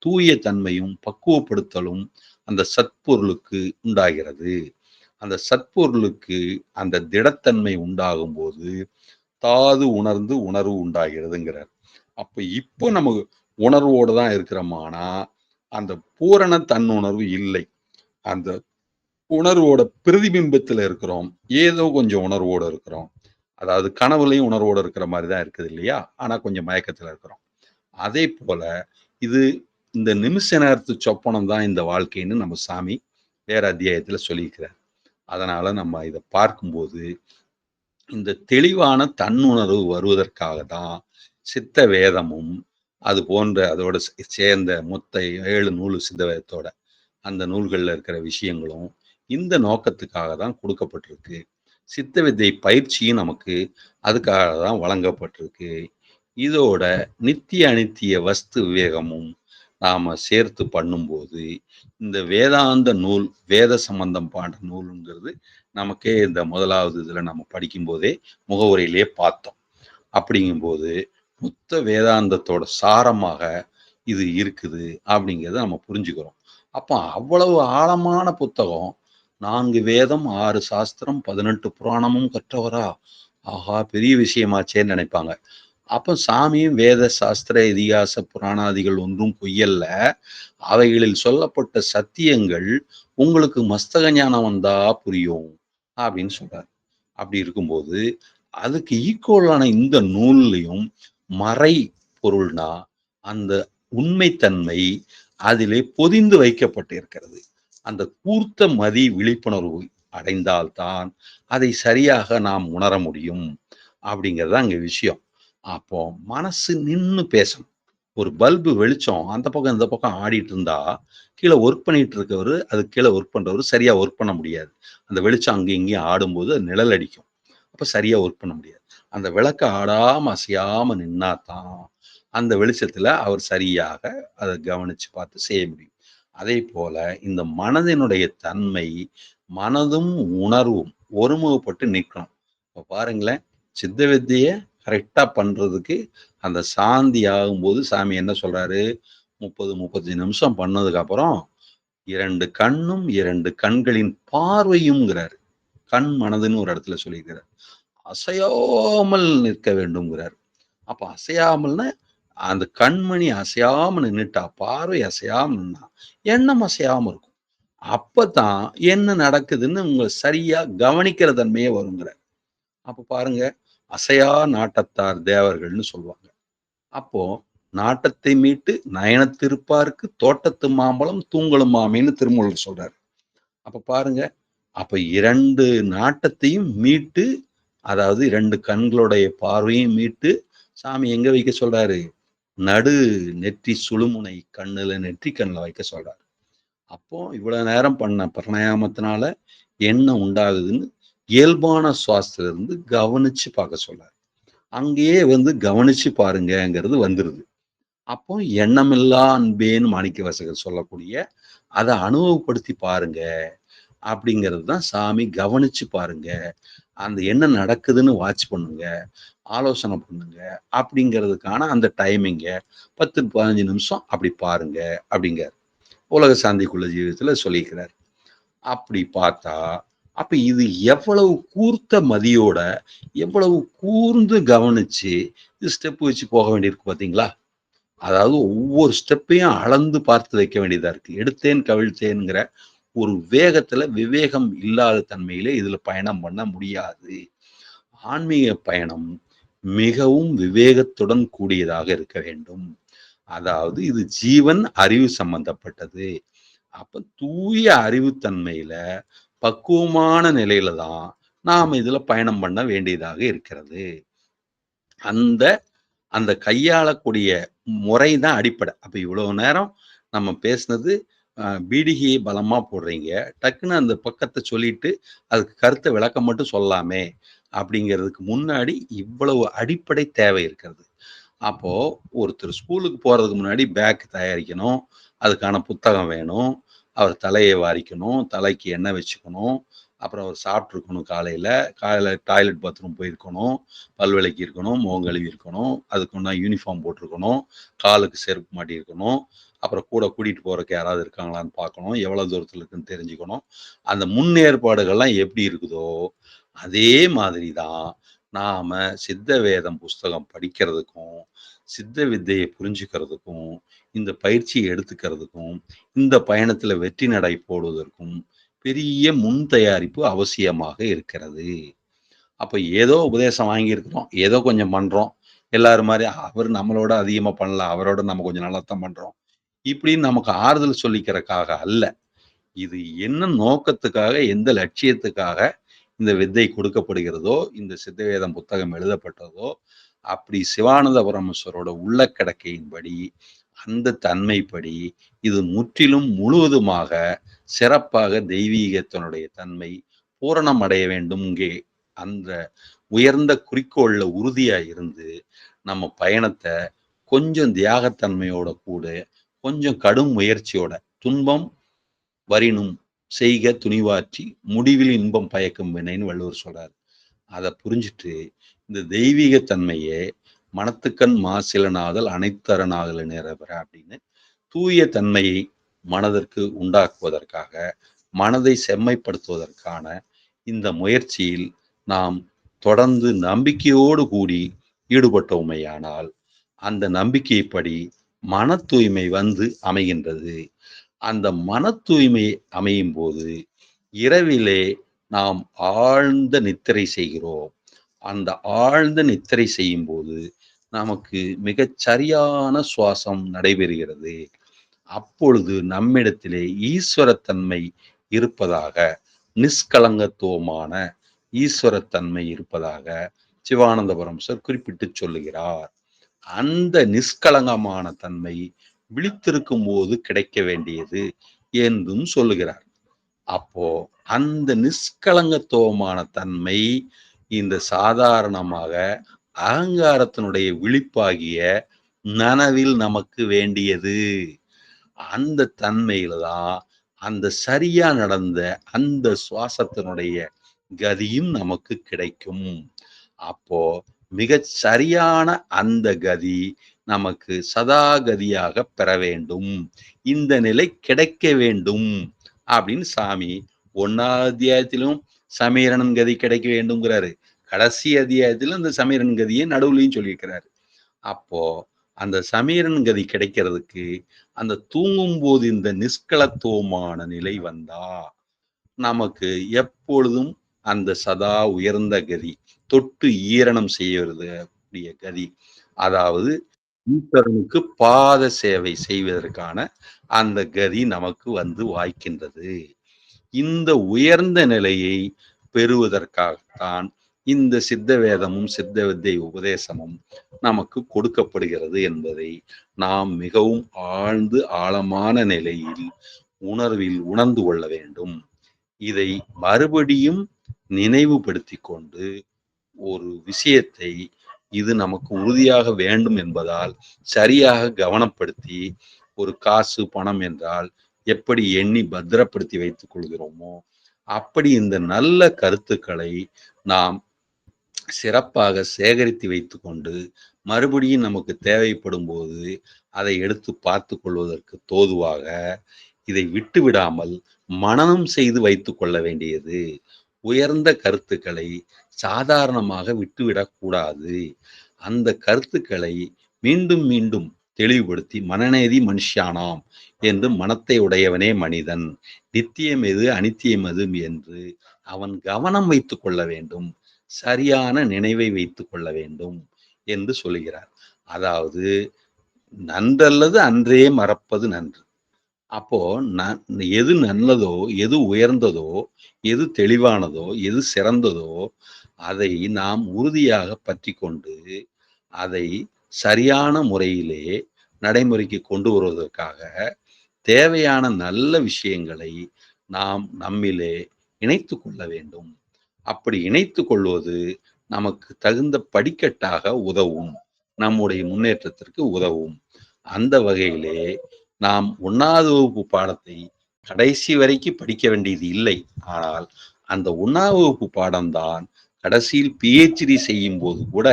தூய தன்மையும் பக்குவப்படுத்தலும் அந்த சத்பொருளுக்கு உண்டாகிறது. அந்த சத்பொருளுக்கு அந்த திடத்தன்மை உண்டாகும் போது தாது உணர்ந்து உணர்வு உண்டாகிறதுங்கிறார். அப்ப இப்போ நம்ம உணர்வோடு தான் இருக்கிறோமானா அந்த பூரண தன்னுணர்வு இல்லை. அந்த உணர்வோட பிரதிபிம்பத்துல இருக்கிறோம், ஏதோ கொஞ்சம் உணர்வோடு இருக்கிறோம். அதாவது கனவுலையும் உணர்வோடு இருக்கிற மாதிரி தான் இருக்குது இல்லையா, ஆனா கொஞ்சம் மயக்கத்துல இருக்கிறோம். அதே போல இது இந்த நிமிஷ நேரத்து சொப்பனம் தான் இந்த வாழ்க்கைன்னு நம்ம சாமி வேற அத்தியாயத்துல சொல்லியிருக்கிறார். அதனால நம்ம இதை பார்க்கும்போது இந்த தெளிவான தன்னுணர்வு வருவதற்காக தான் சித்த வேதமும் அது போன்ற அதோட சேர்ந்த மொத்த 7 நூல் சித்த வேதத்தோட அந்த நூல்கள்ல இருக்கிற விஷயங்களும் இந்த நோக்கத்துக்காக தான் கொடுக்கப்பட்டிருக்கு. சித்த வித்தை பயிற்சியும் நமக்கு அதுக்காக தான் வழங்கப்பட்டிருக்கு. இதோட நித்திய அனித்திய வஸ்து விவேகமும் நாம சேர்த்து பண்ணும்போது இந்த வேதாந்த நூல், வேத சம்பந்தம் பாண்ட நூலுங்கிறது நமக்கே இந்த முதலாவது இதுல நம்ம படிக்கும்போதே முகவுரையிலேயே பார்த்தோம். அப்படிங்கும்போது மொத்த வேதாந்தத்தோட சாரமாக இது இருக்குது அப்படிங்கிறத நம்ம புரிஞ்சுக்கிறோம். அப்போ அவ்வளவு ஆழமான புத்தகம், 4 வேதம், 6 சாஸ்திரம், 18 புராணமும் கற்றவரா? ஆஹா! பெரிய விஷயமாச்சேன்னு நினைப்பாங்க. அப்ப சாமியும் வேத, சாஸ்திர, இதிகாச, புராணாதிகள் ஒன்றும் பொய்யல்ல. அவைகளில் சொல்லப்பட்ட சத்தியங்கள் உங்களுக்கு மஸ்தக ஞானம் வந்தா புரியும் அப்படின்னு சொல்றாரு. அப்படி இருக்கும்போது அதுக்கு ஈக்குவலான இந்த நூல்லையும் மறை பொருள்னா அந்த உண்மைத்தன்மை அதிலே பொதிந்து வைக்கப்பட்டு இருக்கிறது. அந்த கூர்த்த மதி விழிப்புணர்வு அடைந்தால்தான் அதை சரியாக நாம் உணர முடியும் அப்படிங்கிறது அங்க விஷயம். அப்போ மனசு நின்னு பேசணும். ஒரு பல்பு வெளிச்சம் அந்த பக்கம் இந்த பக்கம் ஆடிட்டு இருந்தா கீழே ஒர்க் பண்ணிட்டு இருக்கவரு அது கீழே ஒர்க் பண்றவரு சரியா ஒர்க் பண்ண முடியாது. அந்த வெளிச்சம் அங்கேயும் இங்கேயும் ஆடும்போது அது நிழல் அடிக்கும். அப்ப சரியா ஒர்க் பண்ண முடியாது. அந்த விளக்க ஆடாம அசையாம நின்னாதான் அந்த வெளிச்சத்துல அவர் சரியாக அதை கவனிச்சு பார்த்து செய்ய முடியும். அதே போல இந்த மனதினுடைய தன்மை மனதும் உணர்வும் ஒருமுகப்பட்டு நிற்கணும். இப்ப பாருங்களேன், சித்த வித்தைய கரெக்டா பண்றதுக்கு அந்த சாந்தி ஆகும்போது சாமி என்ன சொல்றாரு, 30, 35 நிமிஷம் பண்ணதுக்கு அப்புறம் 2 கண்ணும் 2 கண்களின் பார்வையும்ங்கிறாரு. கண் மனதுன்னு ஒரு இடத்துல சொல்லியிருக்கிறார். அசையாமல் நிற்க வேண்டும்ங்கிறார். அப்ப அசையாமல்னா அந்த கண்மணி அசையாம நின்னுட்டா, பார்வை அசையாம நின்னா, எண்ணம் அசையாம இருக்கும். அப்பதான் என்ன நடக்குதுன்னு உங்க சரியா கவனிக்கிற தன்மையே வருங்கிறார். அப்ப பாருங்க, அசையா நாட்டத்தார் தேவர்கள்னு சொல்லுவாங்க. அப்போ நாட்டத்தை மீட்டு நயனத்திருப்பார்க்கு தோட்டத்து மாம்பழம் தூங்கலுமாமேன்னு திருமூலர் சொல்றாரு. அப்ப பாருங்க, அப்ப 2 நாட்டத்தையும் மீட்டு, அதாவது 2 கண்களுடைய பார்வையும் மீட்டு சாமி எங்க வைக்க சொல்றாரு? நடு நெற்றி சுழுமுனை கண்ணுல நெற்றிக் கண்ணுல வைக்க சொல்றாரு. அப்போ இவ்வளவு நேரம் பண்ண பிராணாயாமத்தினால என்ன உண்டாகுதுன்னு இயல்பான சுவாசத்துல இருந்து கவனிச்சு பார்க்க சொல்றாரு. அங்கேயே கவனிச்சு பாருங்கங்கிறது வந்துருது. அப்போ எண்ணமில்லா அன்பேன்னு மாணிக்கவாசகர் சொல்லக்கூடிய அத அனுபவப்படுத்தி பாருங்க அப்படிங்கிறது தான் சாமி. கவனிச்சு பாருங்க, அந்த என்ன நடக்குதுன்னு வாட்ச் பண்ணுங்க, ஆலோசனை பண்ணுங்க அப்படிங்கிறதுக்கான அந்த டைமிங்க 10 15 நிமிஷம் அப்படி பாருங்க அப்படிங்கிறார். உலக சாந்திக்குள்ள ஜீவிதத்துல சொல்லியிருக்கிறார். அப்படி பார்த்தா அப்ப இது எவ்வளவு கூர்த்த மதியோட எவ்வளவு கூர்ந்து கவனிச்சு இது ஸ்டெப் வச்சு போக வேண்டியிருக்கு பாத்தீங்களா? அதாவது ஒவ்வொரு ஸ்டெப்பையும் அளந்து பார்த்து வைக்க வேண்டியதா இருக்கு. எடுத்தேன் கவிழ்த்தேன்ங்கிற ஒரு வேகத்துல விவேகம் இல்லாத தன்மையிலே இதுல பயணம் பண்ண முடியாது. ஆன்மீக பயணம் மிகவும் விவேகத்துடன் கூடியதாக இருக்க வேண்டும். அதாவது இது ஜீவன் அறிவு சம்பந்தப்பட்டது. அப்ப தூய அறிவுத்தன்மையில பக்குவமான நிலையில தான் நாம இதுல பயணம் பண்ண வேண்டியதாக இருக்கிறது. அந்த அந்த கையாளக்கூடிய முறை தான் அடிப்படை. அப்ப இவ்வளவு நேரம் நம்ம பேசினது பீடிகையை பலமா போடுறீங்க. டக்குன்னு அந்த பக்கத்த சொல்லிட்டு, அதுக்கு கருத்த விளக்கம் மட்டும் சொல்லலாமே! அப்படிங்கிறதுக்கு முன்னாடி இவ்வளவு அடிப்படை தேவை இருக்கிறது. அப்போ ஒருத்தர் ஸ்கூலுக்கு போறதுக்கு முன்னாடி பேக் தயாரிக்கணும். அதுக்கான புத்தகம் வேணும். அவர் தலைய வாரிக்கணும். தலைக்கு எண்ணெய் வச்சுக்கணும். அப்புறம் அவர் சாப்பிட்டுருக்கணும் காலையில. காலையில டாய்லெட் பாத்ரூம் போயிருக்கணும். பல் விளக்கியிருக்கணும். முகம் கழுவி இருக்கணும். அதுக்குண்டான யூனிஃபார்ம் போட்டிருக்கணும். காலுக்கு செருப்பு மாட்டியிருக்கணும். அப்புறம் கூட கூட்டிட்டு போறதுக்கு யாராவது இருக்காங்களான்னு பார்க்கணும். எவ்வளவு தூரத்துல இருக்குன்னு தெரிஞ்சுக்கணும். அந்த முன்னேற்பாடுகள்லாம் எப்படி இருக்குதோ, அதே மாதிரி தான் நாம சித்த வேதம் புஸ்தகம் படிக்கிறதுக்கும், சித்த வித்தையை புரிஞ்சுக்கிறதுக்கும், இந்த பயிற்சியை எடுத்துக்கிறதுக்கும், இந்த பயணத்துல வெற்றி நடை போடுவதற்கும் பெரிய முன் தயாரிப்பு அவசியமாக இருக்கிறது. அப்ப ஏதோ உபதேசம் வாங்கியிருக்கிறோம், ஏதோ கொஞ்சம் பண்றோம். எல்லாரும் மாரி அவர் நம்மளோட அதிகமா பண்ணல, அவரோட நம்ம கொஞ்சம் நல்லாத்தான் பண்றோம். இப்படின்னு நமக்கு ஆறுதல் சொல்லிக்கிறதுக்காக அல்ல. இது என்ன நோக்கத்துக்காக, எந்த லட்சியத்துக்காக இந்த வித்தை கொடுக்கப்படுகிறதோ, இந்த சித்தவேதம் புத்தகம் எழுதப்பட்டதோ, அப்படி சிவானந்த பரமேஸ்வரோட உள்ள கிடக்கையின்படி, அந்த தன்மைப்படி, இது முற்றிலும் முழுவதுமாக சிறப்பாக தெய்வீகத்தினுடைய தன்மை பூரணம் அடைய வேண்டும். இங்கே அந்த உயர்ந்த குறிக்கோள்ல உறுதியா இருந்து, நம்ம பயணத்தை கொஞ்சம் தியாகத்தன்மையோட கூட கொஞ்சம் கடும் முயற்சியோட துன்பம் வரினும் செய்க துணிவாற்றி முடிவில் இன்பம் பயக்கும் வினைன்னு வள்ளுவர் சொல்றாரு. அதை புரிஞ்சுட்டு இந்த தெய்வீக தன்மையே மனத்துக்கண் மாசிலனாதல் அனைத்தரனாதல் நிரபெற அப்படின்னு தூய தன்மையை மனதிற்கு உண்டாக்குவதற்காக, மனதை செம்மைப்படுத்துவதற்கான இந்த முயற்சியில் நாம் தொடர்ந்து நம்பிக்கையோடு கூடி ஈடுபட்டோமையானால் அந்த நம்பிக்கைப்படி மன தூய்மை வந்து அமைகின்றது. அந்த மன தூய்மை அமையும் போது இரவிலே நாம் ஆழ்ந்த நித்திரை செய்கிறோம். அந்த ஆழ்ந்த நித்திரை செய்யும் போது நமக்கு மிகச் சரியான சுவாசம் நடைபெறுகிறது. அப்பொழுது நம்மிடத்திலே ஈஸ்வரத்தன்மை இருப்பதாக, நிஷ்கலங்கத்துவமான ஈஸ்வரத்தன்மை இருப்பதாக சிவானந்த பரமஹம்சர் குறிப்பிட்டு சொல்லுகிறார். அந்த நிஷ்கலங்கமான தன்மை விழித்திருக்கும் போது கிடைக்க வேண்டியது என்றும் சொல்லுகிறார். அப்போ அந்த நிஷ்கலங்கத்துவமான தன்மை இந்த சாதாரணமாக அகங்காரத்தினுடைய விழிப்பாகிய நனவில் நமக்கு வேண்டியது. அந்த தன்மையில தான் அந்த சரியா நடந்த அந்த சுவாசத்தினுடைய கதியும் நமக்கு கிடைக்கும். அப்போ மிகச் சரியான அந்த கதி நமக்கு சதா கதியாக பெற வேண்டும், இந்த நிலை கிடைக்க வேண்டும் அப்படின்னு சாமி 1ஆவது அத்தியாயத்திலும் சமீரணன் கதி கிடைக்க வேண்டும்ங்கிறாரு. கடைசி அத்தியாயத்திலும் அந்த சமீரன் கதியை நடுவுலையும் சொல்லியிருக்கிறாரு. அப்போ அந்த சமீரன் கதி கிடைக்கிறதுக்கு அந்த தூங்கும் போது இந்த நிஷ்கலத்துவமான நிலை வந்தா நமக்கு எப்பொழுதும் அந்த சதா உயர்ந்த கதி, தொட்டு ஈரணம் செய்வது கூடிய கதி, அதாவது ஈஸ்வரனுக்கு பாத சேவை செய்வதற்கான அந்த கதி நமக்கு வந்து வாய்க்கின்றது. இந்த உயர்ந்த நிலையை பெறுவதற்காகத்தான் இந்த சித்த வேதமும் சித்த வித்தை உபதேசமும் நமக்கு கொடுக்கப்படுகிறது என்பதை நாம் மிகவும் ஆழ்ந்து ஆழமான நிலையில் உணர்வில் உணர்ந்து கொள்ள வேண்டும். இதை மறுபடியும் நினைவுபடுத்தி கொண்டு ஒரு விஷயத்தை இது நமக்கு உறுதியாக வேண்டும் என்பதால் சரியாக கவனப்படுத்தி, ஒரு காசு பணம் என்றால் எப்படி எண்ணி பத்திரப்படுத்தி வைத்துக் கொள்கிறோமோ அப்படி இந்த நல்ல கருத்துக்களை நாம் சிறப்பாக சேகரித்து வைத்து கொண்டு மறுபடியும் நமக்கு தேவைப்படும் போது அதை எடுத்து பார்த்து கொள்வதற்கு தோதுவாக இதை விட்டு விடாமல் மனனம் செய்து வைத்துக் கொள்ள வேண்டியது. உயர்ந்த கருத்துக்களை சாதாரணமாக விட்டுவிடக்கூடாது. அந்த கருத்துக்களை மீண்டும் மீண்டும் தெளிவுபடுத்தி மனநேதி மனுஷியானாம் என்று மனத்தை உடையவனே மனிதன், நித்தியம் எது அனித்தியம் எது என்று அவன் கவனம் வைத்துக் கொள்ள வேண்டும், சரியான நினைவை வைத்துக் கொள்ள வேண்டும் என்று சொல்லுகிறார். அதாவது நன்றல்லது அன்றே மறப்பது நன்று. அப்போ எது நல்லதோ, எது உயர்ந்ததோ, எது தெளிவானதோ, எது சிறந்ததோ அதை நாம் உறுதியாக பற்றி கொண்டு அதை சரியான முறையிலே நடைமுறைக்கு கொண்டு வருவதற்காக தேவையான நல்ல விஷயங்களை நாம் நம்மிலே இணைத்து கொள்ள வேண்டும். அப்படி இணைத்து கொள்வது நமக்கு தகுந்த படிக்கட்டாக உதவும், நம்முடைய முன்னேற்றத்திற்கு உதவும். அந்த வகையிலே நாம் 1வது வகுப்பு பாடத்தை கடைசி வரைக்கும் படிக்க வேண்டியது இல்லை. ஆனால் அந்த 1ஆம் வகுப்பு பாடம்தான் கடைசியில் PhD செய்யும் போது கூட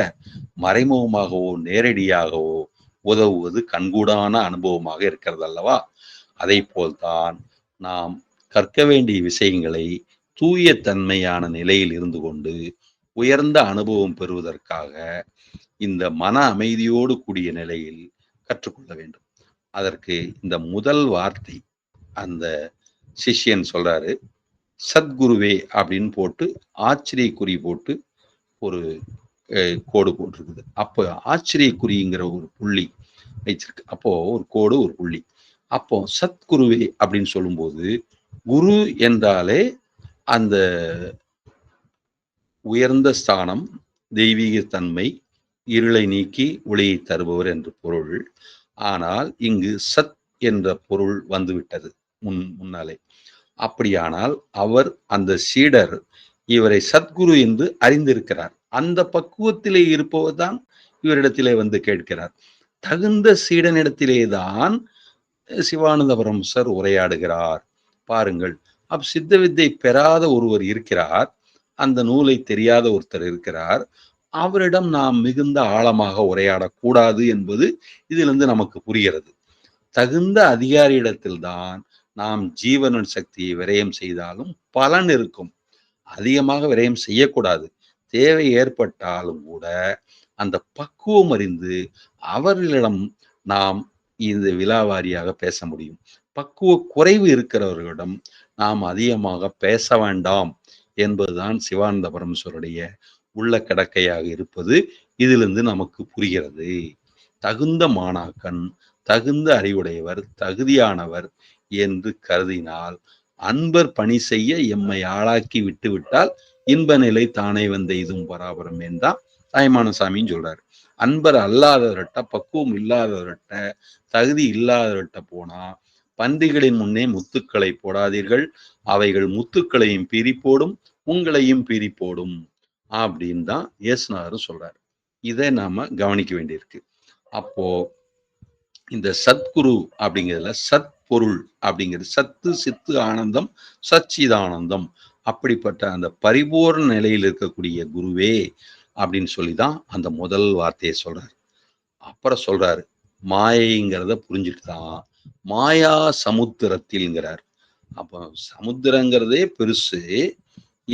மறைமுகமாகவோ நேரடியாகவோ உதவுவது கண்கூடான அனுபவமாக இருக்கிறது அல்லவா? அதை போல்தான் நாம் கற்க வேண்டிய விஷயங்களை தூய தன்மையான நிலையில் இருந்து கொண்டு உயர்ந்த அனுபவம் பெறுவதற்காக இந்த மன அமைதியோடு கூடிய நிலையில் கற்றுக்கொள்ள வேண்டும். அதற்கு இந்த முதல் வார்த்தை அந்த சிஷ்யன் சொல்றாரு, சத்குருவே அப்படின்னு போட்டு ஆச்சரியக்குறி போட்டு ஒரு கோடு போட்டிருக்குது. அப்போ ஆச்சரியக்குறிங்கிற ஒரு புள்ளி வச்சிருக்கு. அப்போ ஒரு கோடு ஒரு புள்ளி. அப்போ சத்குருவே அப்படின்னு சொல்லும்போது குரு என்றாலே அந்த உயர்ந்த ஸ்தானம், தெய்வீக தன்மை, இருளை நீக்கி ஒளியை தருபவர் என்று பொருள். ஆனால் இங்கு சத் என்ற பொருள் வந்துவிட்டது முன்னாலே. அப்படியானால் அவர் அந்த சீடர் இவரை சத்குரு என்று அறிந்திருக்கிறார். அந்த பக்குவத்திலே இருப்பவர் தான் இவரிடத்திலே வந்து கேட்கிறார். தகுந்த சீடனிடத்திலேதான் சிவானந்த பரமஹம்சர் உரையாடுகிறார். பாருங்கள், சித்த வித்தை பெறாத ஒருவர் இருக்கிறார், அந்த நூலை தெரியாத ஒருத்தர் இருக்கிறார், அவரிடம் நாம் மிகுந்த ஆழமாக உரையாடக்கூடாது என்பது இதிலிருந்து நமக்கு புரிகிறது. தகுந்த அதிகாரியிடத்தில்தான் நாம் ஜீவன சக்தியை விரயம் செய்தாலும் பலன் இருக்கும். அதிகமாக விரயம் செய்யக்கூடாது. தேவை ஏற்பட்டாலும் கூட அந்த பக்குவம் அறிந்து அவர்களிடம் நாம் இந்த விலாவாரியாக பேச முடியும். பக்குவ குறைவு இருக்கிறவர்களிடம் நாம் அதிகமாக பேச வேண்டாம் என்பதுதான் சிவானந்த பரமேஸ்வருடைய உள்ள கிடக்கையாக இருப்பது இதிலிருந்து நமக்கு புரிகிறது. தகுந்த மாணாக்கன், தகுந்த அறிவுடையவர், தகுதியானவர் என்று கருதினால் அன்பர் பணி செய்ய எம்மை ஆளாக்கி விட்டுவிட்டால் இன்ப நிலை தானே வந்த இதுவும் பராபரம் என்றான் தாய்மான சாமின்னு சொல்றாரு. அன்பர் அல்லாதவர்கிட்ட, பக்குவம் இல்லாதவர்கிட்ட, தகுதி இல்லாதவர்கிட்ட போனா பன்றிகளின் முன்னே முத்துக்களை போடாதீர்கள், அவைகள் முத்துக்களையும் பீறி போடும், உங்களையும் பீறி போடும் அப்படின்னு தான் இயேசுநாதர் சொல்றாரு. இதை நாம கவனிக்க வேண்டியிருக்கு. அப்போ இந்த சத்குரு அப்படிங்கிறதுல சத் பொருள் அப்படிங்கிறது சத்து, சித்து, ஆனந்தம், சச்சிதானந்தம், அப்படிப்பட்ட அந்த பரிபூர்ண நிலையில் இருக்கக்கூடிய குருவே அப்படின்னு சொல்லிதான் அந்த முதல் வார்த்தையை சொல்றாரு. அப்புறம் சொல்றாரு, மாயைங்கிறத புரிஞ்சுட்டு தான் மாயா சமுத்திரத்தில்ங்கிறார். அப்போ சமுத்திரங்கிறதே பெருசு,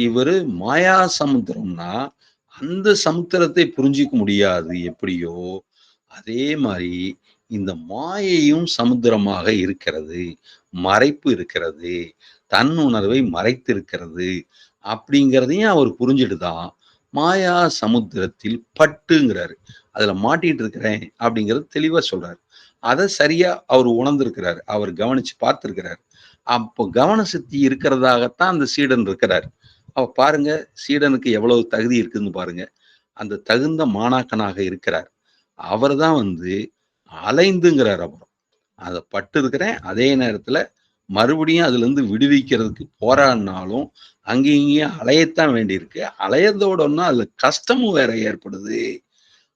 இவரு மாயா சமுத்திரம்னா அந்த சமுத்திரத்தை புரிஞ்சிக்க முடியாது எப்படியோ, அதே மாதிரி இந்த மாயையும் சமுத்திரமாக இருக்கிறது, மறைப்பு இருக்கிறது, தன் உணர்வை மறைத்திருக்கிறது அப்படிங்கிறதையும் அவர் புரிஞ்சுட்டு தான் மாயா சமுத்திரத்தில் பட்டுங்கிறாரு. அதுல மாட்டிட்டு இருக்கிறேன் அப்படிங்கிறது தெளிவா சொல்றாரு. அதை சரியா அவர் உணர்ந்திருக்கிறார், அவர் கவனிச்சு பார்த்திருக்கிறார். அப்போ கவன சக்தி இருக்கிறதாகத்தான் அந்த சீடன் இருக்கிறார். அவ பாருங்க, சீடனுக்கு எவ்வளவு தகுதி இருக்குன்னு பாருங்க. அந்த தகுந்த மாணாக்கனாக இருக்கிறார். அவர் தான் அலைந்துங்கிறார். அப்புறம் அதை பட்டு இருக்கிறேன், அதே நேரத்துல மறுபடியும் அதுல இருந்து விடுவிக்கிறதுக்கு போராடினாலும் அங்கேயும் இங்கேயும் அலையத்தான் வேண்டியிருக்கு. அலையதோடனா அதுல கஷ்டமும் வேற ஏற்படுது.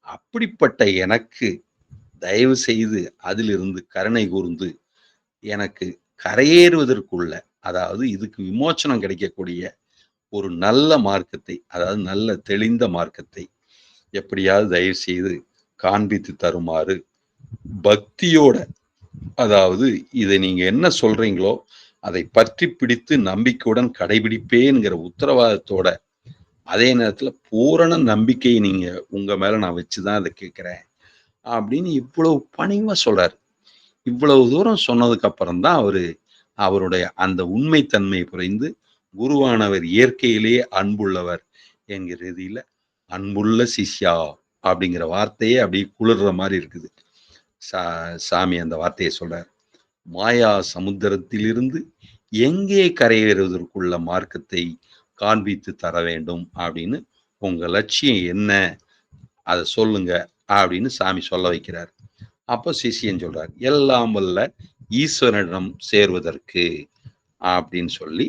அப்படிப்பட்ட எனக்கு தயவு செய்து அதிலிருந்து கருணை கூர்ந்து எனக்கு கரையேறுவதற்குள்ள, அதாவது இதுக்கு விமோச்சனம் கிடைக்கக்கூடிய ஒரு நல்ல மார்க்கத்தை, அதாவது நல்ல தெளிந்த மார்க்கத்தை எப்படியாவது தயவு செய்து காண்பித்து தருமாறு பக்தியோட, அதாவது இதை நீங்க என்ன சொல்றீங்களோ அதை பற்றி பிடித்து நம்பிக்கையுடன் கடைபிடிப்பேங்கிற உத்தரவாதத்தோட, அதே நேரத்துல பூரண நம்பிக்கையை நீங்க உங்க மேல நான் வச்சுதான் அதை கேட்கிறேன் அப்படின்னு இவ்வளவு பணிவா சொல்றாரு. இவ்வளவு தூரம் சொன்னதுக்கு அப்புறம் தான் அவருடைய அந்த உண்மைத்தன்மை புரிந்து, குருவானவர் இயற்கையிலேயே அன்புள்ளவர் என்கிற ரீதியில அன்புள்ள சிஷ்யா அப்படிங்கிற வார்த்தையே அப்படி குளிர்ற மாதிரி இருக்குது. சாமி அந்த வார்த்தையை சொல்றார். மாயா சமுத்திரத்திலிருந்து எங்கே கரையேறுவதற்குள்ள மார்க்கத்தை காண்பித்து தர வேண்டும் அப்படின்னு உங்க லட்சியம் என்ன, அதை சொல்லுங்க அப்படின்னு சாமி சொல்ல வைக்கிறார். அப்போ சிஷியன் சொல்றார், எல்லாம் வல்ல ஈஸ்வரனிடம் சேர்வதற்கு அப்படின்னு சொல்லி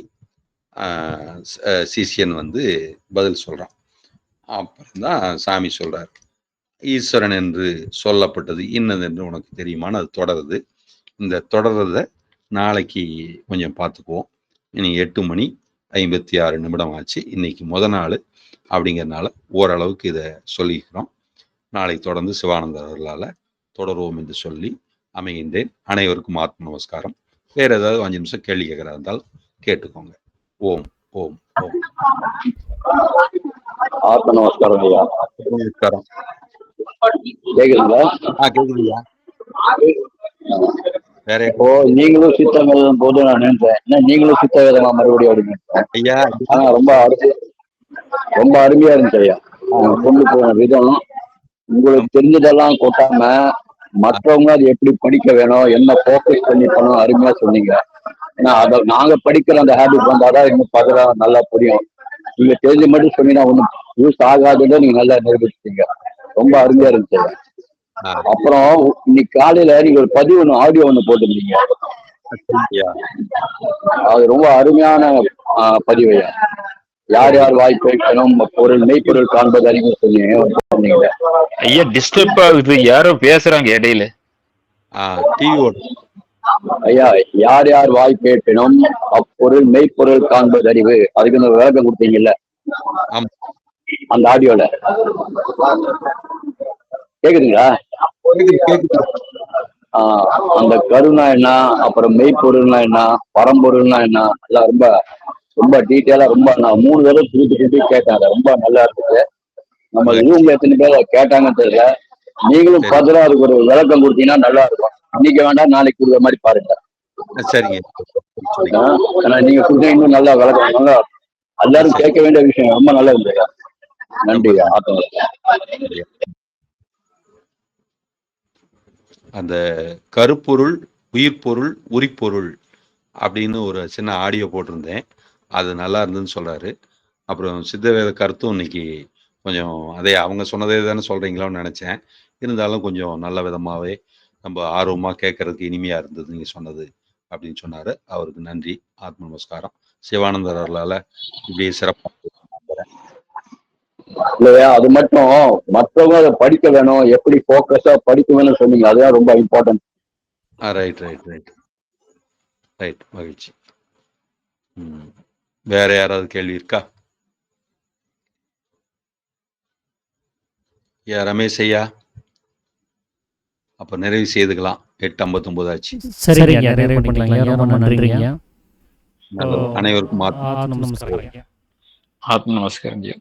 சிஷியன் பதில் சொல்றான். அப்புறம்தான் சாமி சொல்றார், ஈஸ்வரன் என்று சொல்லப்பட்டது இன்னது என்று உனக்கு தெரியுமான்னு அது தொடருது. இந்த தொடர்றத நாளைக்கு கொஞ்சம் பார்த்துக்குவோம். இன்னைக்கு 8:56 ஆச்சு. இன்னைக்கு நாள் அப்படிங்கிறதுனால ஓரளவுக்கு இதை சொல்லிக்கிறோம். நாளை தொடர்ந்து சிவானந்தர் அவர்களால் தொடருவோம் என்று சொல்லி அமைகின்றேன். அனைவருக்கும் ஆத்ம நமஸ்காரம். வேற ஏதாவது 5 நிமிஷம் கேள்வி கேட்கறதா இருந்தால் கேட்டுக்கோங்க. ஓம் ஓம் ஓம். ஆத்ம நமஸ்காரம் ஐயா. நமஸ்காரம். கேக்குதுங்களா? கேக்குதுயா. வேற இப்போ நீங்களும் சித்த வேதம் போது நான் நினைச்சேன், நீங்களும் சித்த வேதமா மறுபடியும் அப்படின்னு ஐயா. ஆனா ரொம்ப அருமையா இருந்துச்சு ஐயா. கொண்டு போன விதம், உங்களுக்கு தெரிஞ்சதெல்லாம் கொட்டாம மற்றவங்க அது எப்படி படிக்க வேணும், என்ன போக்கஸ் பண்ணி பண்ணணும், அருமையா சொன்னீங்க. ஏன்னா அதை நாங்க படிக்கிற அந்த ஹேபிட் வந்தாதான் இன்னும் பகல நல்லா புரியும். நீங்க தெரிஞ்ச மட்டும் சொன்னீங்கன்னா ஒன்றும் யூஸ் ஆகாததை நீங்க நல்லா நிரூபிச்சிட்டீங்க. ரொம்ப அருமையா இருந்துச்சு. அப்புறம் இன்னைக்கு காலையில நீங்க ஒரு பதிவு ஆடியோ போட்டிருந்தீங்க, அது ரொம்ப அருமையான பதிவு. யார் யார் வாய்ப்பு வைக்கணும், பொருள் மெய்ப்பொருள் காண்பது அறிவு சொன்னீங்க ஐயா. டிஸ்டர்ப் ஆகுது, யாரோ பேசுறாங்க இடையில. டிவியோட ஐயா, யார் யார் வாய் கேட்பினும் அப்பொருள் மெய்ப்பொருள் காண்பது அறிவு, அதுக்கு இந்த விளக்கம் கொடுத்தீங்கல்ல ஆமா. அந்த ஆடியோல, கேக்குதுங்களா? கேக்குது. அந்த கருணா என்ன, அப்புறம் மெய்ப்பொருள்னா என்ன, பரம்பொருள்னா என்ன, எல்லாம் ரொம்ப ரொம்ப டீட்டெயிலா, ரொம்ப நான் 3 தடவை திருப்பி கேட்டேன். ரொம்ப நல்லா இருந்துச்சு. நம்ம ரூம்ல எத்தனை பேர் கேட்டாங்கன்னு தெரியல. நீங்களும் சரி. ஃபர்தரா அதுக்கு ஒரு விளக்கம் கொடுத்தீங்கன்னா நல்லா இருக்கும். இன்னைக்கு வேண்டாம், நாளைக்கு கொடுக்குற மாதிரி பாருங்க. சரிங்க. ஏன்னா நீங்க கொடுத்தா இன்னும் நல்லா விளக்கம், நல்லா எல்லாரும் கேட்க வேண்டிய விஷயம். ரொம்ப நல்லா இருந்துங்க. நன்றி. அந்த கருப்பொருள், உயிர்ப்பொருள், உரிப்பொருள் அப்படின்னு ஒரு சின்ன ஆடியோ போட்டிருந்தேன். அது நல்லா இருந்ததுன்னு சொல்றாரு. அப்புறம் சித்தவேத கருத்தும் இன்னைக்கு கொஞ்சம் அதே அவங்க சொன்னதே தானே சொல்றீங்களோன்னு நினைச்சேன். இருந்தாலும் கொஞ்சம் நல்ல விதமாவே நம்ம ஆர்வமா கேட்கறதுக்கு இனிமையா இருந்தது நீங்க சொன்னது அப்படின்னு சொன்னாரு. அவருக்கு நன்றி. ஆத்ம நமஸ்காரம். சிவானந்தர் அவர்களால இப்படியே சிறப்பாக இல்லையா? அது மட்டும் மற்றவங்க அதை படிக்க வேணும், எப்படி போக்கஸா படிக்க வேணும்னு சொன்னீங்க. அதுதான் ரொம்ப important. Right right right right. மகிழ்ச்சி. வேற யாராவது கேள்வி இருக்கா? ரமேஷ் ஐயா, அப்ப நிறைவு செய்துக்கலாம். 8:59 ஆச்சு. சரிங்க, நிறைவு பண்ணிக்கலாம். ரொம்ப நன்றிங்க. அனைவருக்கும் ஆத்ம நமஸ்காரம். ஆத்ம நமஸ்காரம் ஐயா.